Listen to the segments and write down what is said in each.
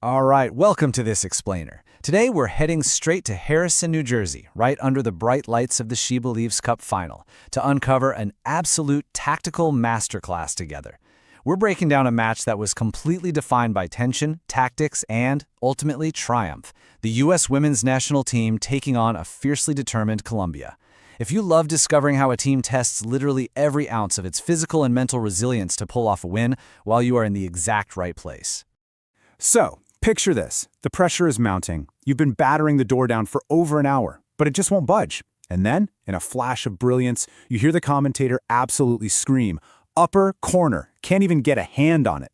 All right, welcome to this explainer. Today we're heading straight to Harrison, New Jersey, right under the bright lights of the SheBelieves Cup Final, to uncover an absolute tactical masterclass together. We're breaking down a match that was completely defined by tension, tactics, and, ultimately, triumph. The U.S. women's national team taking on a fiercely determined Colombia. If you love discovering how a team tests literally every ounce of its physical and mental resilience to pull off a win, well, you are in the exact right place. So, picture this. The pressure is mounting. You've been battering the door down for over an hour, but it just won't budge. And then, in a flash of brilliance, you hear the commentator absolutely scream, "Upper corner, can't even get a hand on it."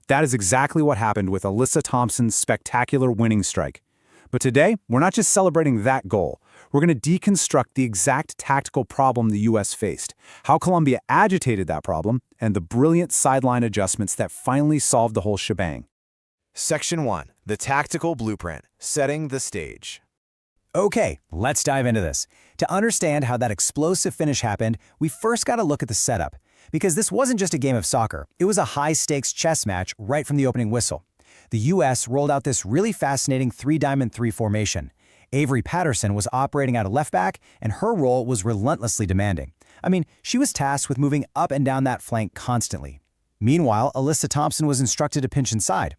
That is exactly what happened with Alyssa Thompson's spectacular winning strike. But today, we're not just celebrating that goal. We're going to deconstruct the exact tactical problem the U.S. faced, how Colombia agitated that problem, and the brilliant sideline adjustments that finally solved the whole shebang. Section 1. The Tactical Blueprint. Setting the Stage. Okay, let's dive into this. To understand how that explosive finish happened, we first got to look at the setup. Because this wasn't just a game of soccer, it was a high-stakes chess match right from the opening whistle. The U.S. rolled out this really fascinating 3-diamond-3 formation. Avery Patterson was operating out of left back, and her role was relentlessly demanding. I mean, she was tasked with moving up and down that flank constantly. Meanwhile, Alyssa Thompson was instructed to pinch inside.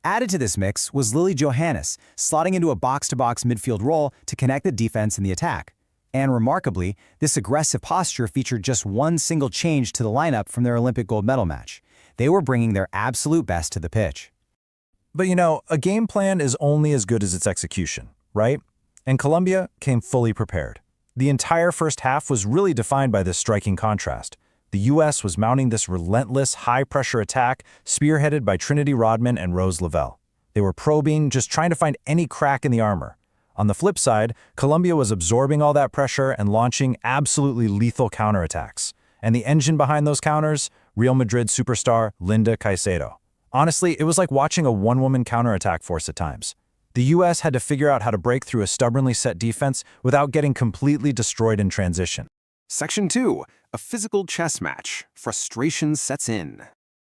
Added to this mix was Lily Johannes, slotting into a box-to-box midfield role to connect the defense and the attack. And remarkably, this aggressive posture featured just one single change to the lineup from their Olympic gold medal match. They were bringing their absolute best to the pitch. But a game plan is only as good as its execution, right? And Colombia came fully prepared. The entire first half was really defined by this striking contrast. The U.S. was mounting this relentless, high-pressure attack spearheaded by Trinity Rodman and Rose Lavelle. They were probing, just trying to find any crack in the armor. On the flip side, Colombia was absorbing all that pressure and launching absolutely lethal counterattacks. And the engine behind those counters? Real Madrid superstar Linda Caicedo. Honestly, it was like watching a one-woman counterattack force at times. The U.S. had to figure out how to break through a stubbornly set defense without getting completely destroyed in transition. Section 2. A physical chess match. Frustration sets in.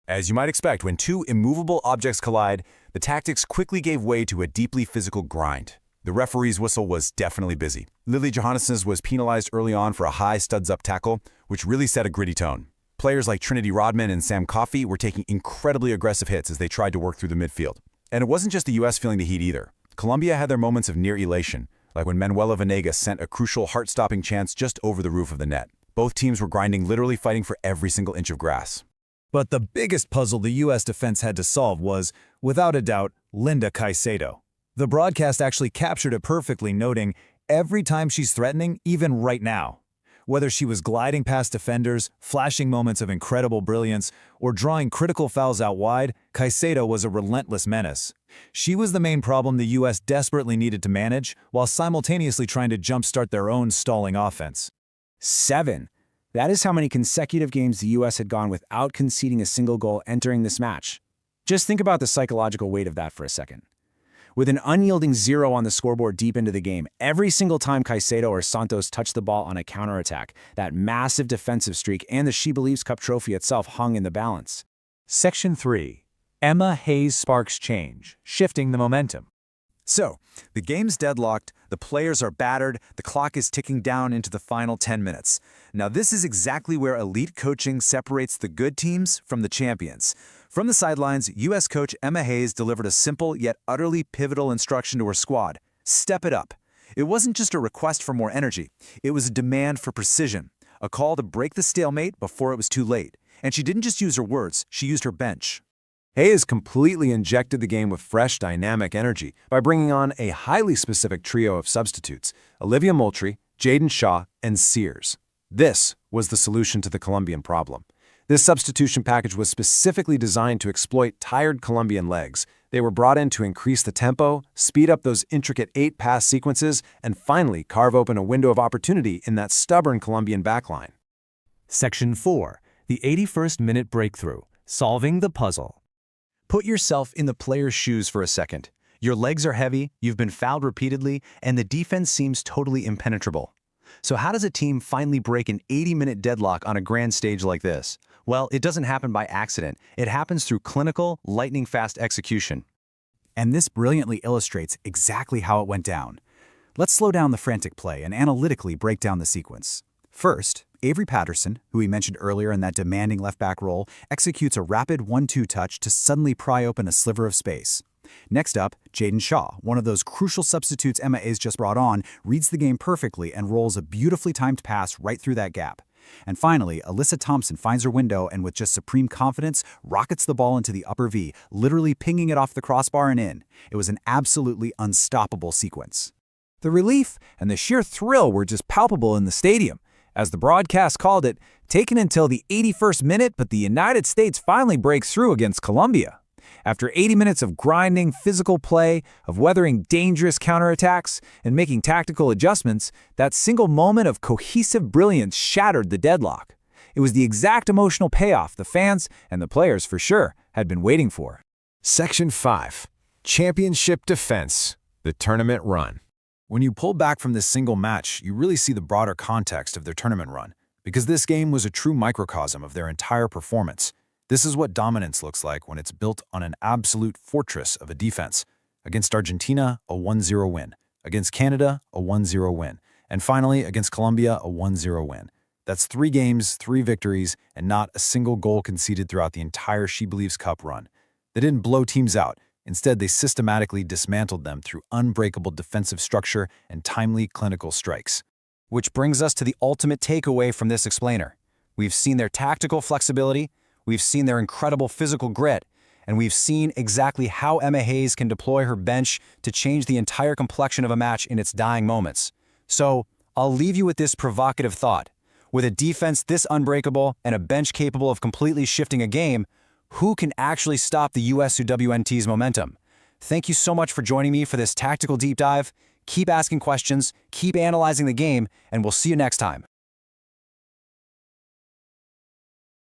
As you might expect, when two immovable objects collide, the tactics quickly gave way to a deeply physical grind. The referee's whistle was definitely busy. Lily Johannes was penalized early on for a high studs-up tackle, which really set a gritty tone. Players like Trinity Rodman and Sam Coffey were taking incredibly aggressive hits as they tried to work through the midfield. And it wasn't just the U.S. feeling the heat either. Colombia had their moments of near elation, like when Manuela Venegas sent a crucial heart-stopping chance just over the roof of the net. Both teams were grinding, literally fighting for every single inch of grass. But the biggest puzzle the U.S. defense had to solve was, without a doubt, Linda Caicedo. The broadcast actually captured it perfectly, noting, every time she's threatening, even right now. Whether she was gliding past defenders, flashing moments of incredible brilliance, or drawing critical fouls out wide, Caicedo was a relentless menace. She was the main problem the U.S. desperately needed to manage, while simultaneously trying to jumpstart their own stalling offense. 7. That is how many consecutive games the U.S. had gone without conceding a single goal entering this match. Just think about the psychological weight of that for a second. With an unyielding 0 on the scoreboard deep into the game, every single time Caicedo or Santos touched the ball on a counterattack, that massive defensive streak and the SheBelieves Cup trophy itself hung in the balance. Section 3. Emma Hayes sparks change, shifting the momentum. So, the game's deadlocked, the players are battered, the clock is ticking down into the final 10 minutes. Now this is exactly where elite coaching separates the good teams from the champions. From the sidelines, U.S. coach Emma Hayes delivered a simple yet utterly pivotal instruction to her squad: step it up. It wasn't just a request for more energy, it was a demand for precision, a call to break the stalemate before it was too late. And she didn't just use her words, she used her bench. Hayes completely injected the game with fresh, dynamic energy by bringing on a highly specific trio of substitutes: Olivia Moultrie, Jaedyn Shaw, and Sears. This was the solution to the Colombian problem. This substitution package was specifically designed to exploit tired Colombian legs. They were brought in to increase the tempo, speed up those intricate 8-pass sequences, and finally carve open a window of opportunity in that stubborn Colombian backline. Section 4. The 81st minute breakthrough. Solving the puzzle. Put yourself in the player's shoes for a second. Your legs are heavy, you've been fouled repeatedly, and the defense seems totally impenetrable. So how does a team finally break an 80-minute deadlock on a grand stage like this? Well, it doesn't happen by accident. It happens through clinical, lightning-fast execution. And this brilliantly illustrates exactly how it went down. Let's slow down the frantic play and analytically break down the sequence. First, Avery Patterson, who we mentioned earlier in that demanding left-back role, executes a rapid 1-2 touch to suddenly pry open a sliver of space. Next up, Jaedyn Shaw, one of those crucial substitutes Emma just brought on, reads the game perfectly and rolls a beautifully timed pass right through that gap. And finally, Alyssa Thompson finds her window and with just supreme confidence, rockets the ball into the upper V, literally pinging it off the crossbar and in. It was an absolutely unstoppable sequence. The relief and the sheer thrill were just palpable in the stadium. As the broadcast called it, taken until the 81st minute, but the United States finally breaks through against Colombia. After 80 minutes of grinding physical play, of weathering dangerous counterattacks, and making tactical adjustments, that single moment of cohesive brilliance shattered the deadlock. It was the exact emotional payoff the fans, and the players for sure, had been waiting for. Section 5. Championship Defense. The Tournament Run. When you pull back from this single match, you really see the broader context of their tournament run, because this game was a true microcosm of their entire performance. This is what dominance looks like when it's built on an absolute fortress of a defense. Against Argentina, a 1-0 win. Against Canada, a 1-0 win. And finally, against Colombia, a 1-0 win. That's 3 games, 3 victories, and not a single goal conceded throughout the entire SheBelieves Cup run. They didn't blow teams out. Instead, they systematically dismantled them through unbreakable defensive structure and timely clinical strikes. Which brings us to the ultimate takeaway from this explainer. We've seen their tactical flexibility, we've seen their incredible physical grit, and we've seen exactly how Emma Hayes can deploy her bench to change the entire complexion of a match in its dying moments. So, I'll leave you with this provocative thought. With a defense this unbreakable and a bench capable of completely shifting a game, who can actually stop the USUWNT's momentum? Thank you so much for joining me for this tactical deep dive. Keep asking questions, keep analyzing the game, and we'll see you next time.